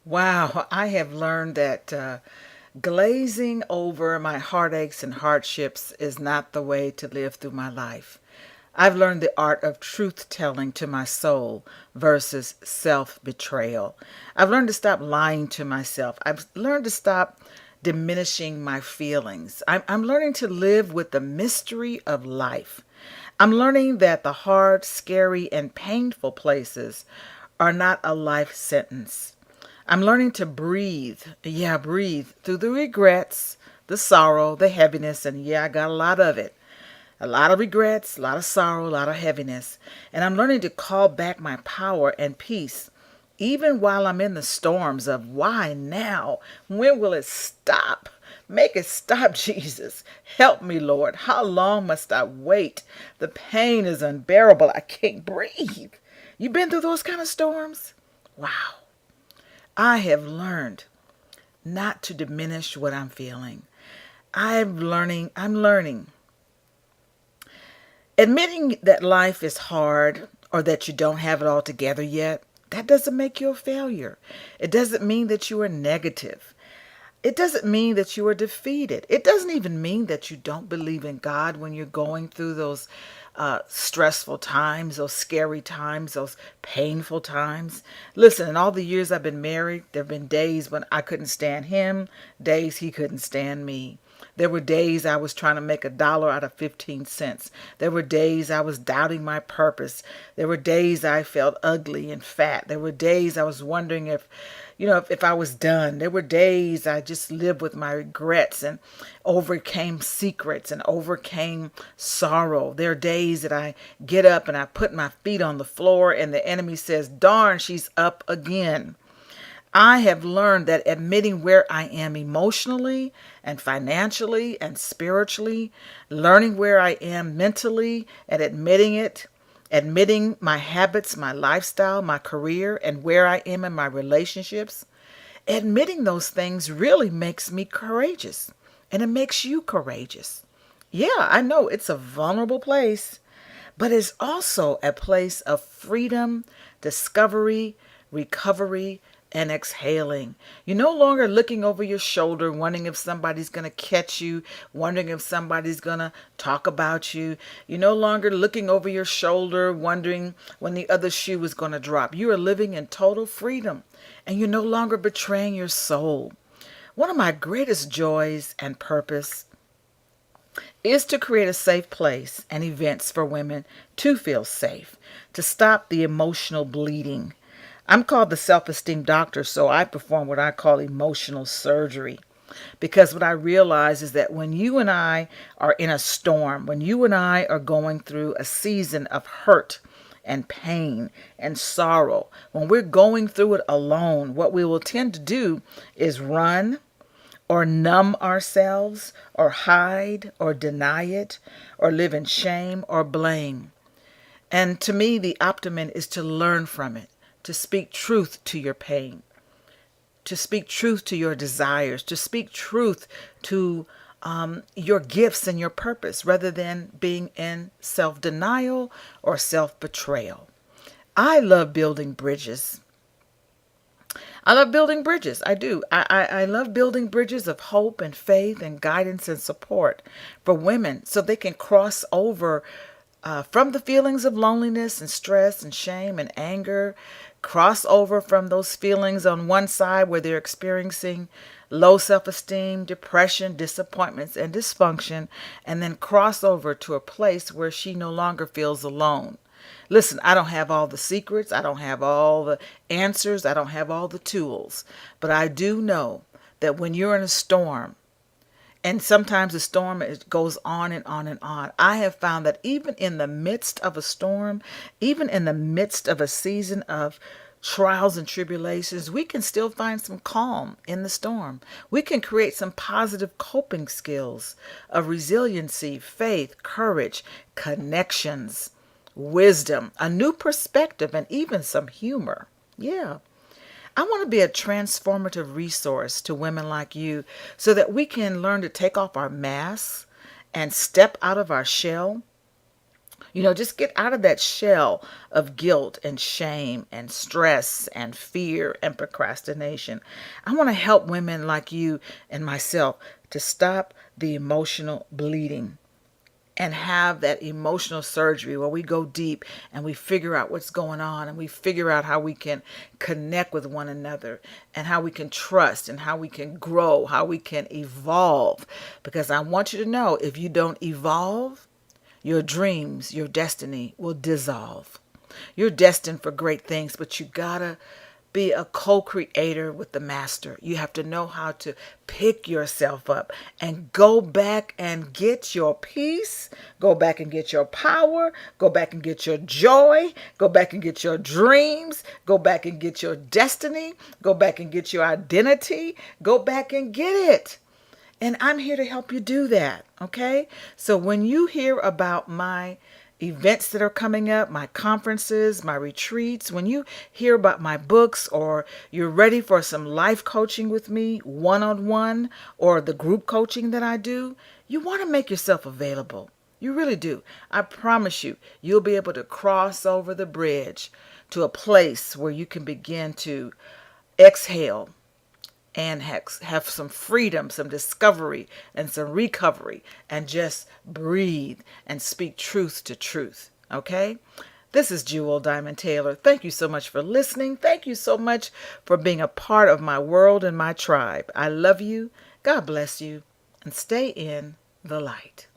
Wow, I have learned that glazing over my heartaches and hardships is not the way to live through my life. I've learned the art of truth telling to my soul versus self betrayal. I've learned to stop lying to myself. I've learned to stop diminishing my feelings. I'm learning to live with the mystery of life. I'm learning that the hard, scary, and painful places are not a life sentence. I'm learning to breathe. Yeah, breathe through the regrets, the sorrow, the heaviness, and yeah, I got a lot of it. A lot of regrets, a lot of sorrow, a lot of heaviness. And I'm learning to call back my power and peace, even while I'm in the storms of why now? When will it stop? Make it stop, Jesus. Help me, Lord. How long must I wait? The pain is unbearable. I can't breathe. You been through those kind of storms? Wow. I have learned not to diminish what I'm feeling. I'm learning. Admitting that life is hard or that you don't have it all together yet, that doesn't make you a failure. It doesn't mean that you are negative. It doesn't mean that you are defeated. It doesn't even mean that you don't believe in God when you're going through those stressful times, those scary times, those painful times. Listen, in all the years I've been married, there have been days when I couldn't stand him, days he couldn't stand me. There were days I was trying to make $1 out of 15 cents. There were days I was doubting my purpose. There were days I felt ugly and fat. There were days I was wondering if I was done. There were days I just lived with my regrets and overcame secrets and overcame sorrow. There are days that I get up and I put my feet on the floor and the enemy says, darn, she's up again. I have learned that admitting where I am emotionally and financially and spiritually, learning where I am mentally and admitting it, admitting my habits, my lifestyle, my career, and where I am in my relationships, admitting those things really makes me courageous. And it makes you courageous. Yeah, I know it's a vulnerable place, but it's also a place of freedom, discovery, recovery, and exhaling. You're no longer looking over your shoulder, wondering if somebody's going to catch you, wondering if somebody's going to talk about you. You're no longer looking over your shoulder, wondering when the other shoe is going to drop. You are living in total freedom, and you're no longer betraying your soul. One of my greatest joys and purpose is to create a safe place and events for women to feel safe, to stop the emotional bleeding. I'm called the self-esteem doctor, so I perform what I call emotional surgery. Because what I realize is that when you and I are in a storm, when you and I are going through a season of hurt and pain and sorrow, when we're going through it alone, what we will tend to do is run or numb ourselves or hide or deny it or live in shame or blame. And to me, the optimum is to learn from it, to speak truth to your pain, to speak truth to your desires, to speak truth to your gifts and your purpose rather than being in self denial or self betrayal. I love building bridges. I love building bridges. I do. I love building bridges of hope and faith and guidance and support for women so they can cross over from the feelings of loneliness and stress and shame and anger, cross over from those feelings on one side where they're experiencing low self-esteem, depression, disappointments, and dysfunction, and then cross over to a place where she no longer feels alone. Listen, I don't have all the secrets. I don't have all the answers. I don't have all the tools. But I do know that when you're in a storm, and sometimes the storm goes on and on and on. I have found that even in the midst of a storm, even in the midst of a season of trials and tribulations, we can still find some calm in the storm. We can create some positive coping skills of resiliency, faith, courage, connections, wisdom, a new perspective, and even some humor. Yeah. I want to be a transformative resource to women like you so that we can learn to take off our masks and step out of our shell Just get out of that shell of guilt and shame and stress and fear and procrastination. I want to help women like you and myself to stop the emotional bleeding and have that emotional surgery where we go deep and we figure out what's going on and we figure out how we can connect with one another and how we can trust and how we can grow, how we can evolve. Because I want you to know, if you don't evolve, your dreams, your destiny will dissolve. You're destined for great things, but you gotta be a co-creator with the master. You have to know how to pick yourself up and go back and get your peace, go back and get your power, go back and get your joy, go back and get your dreams, go back and get your destiny, go back and get your identity, go back and get it. And I'm here to help you do that, okay? So when you hear about my events that are coming up, my conferences, my retreats, when you hear about my books, or you're ready for some life coaching with me, one-on-one, or the group coaching that I do, you want to make yourself available. You really do. I promise you, you'll be able to cross over the bridge to a place where you can begin to exhale and have some freedom, some discovery, and some recovery, and just breathe and speak truth to truth. Okay? This is Jewel Diamond Taylor. Thank you so much for listening. Thank you so much for being a part of my world and my tribe. I love you. God bless you. And stay in the light.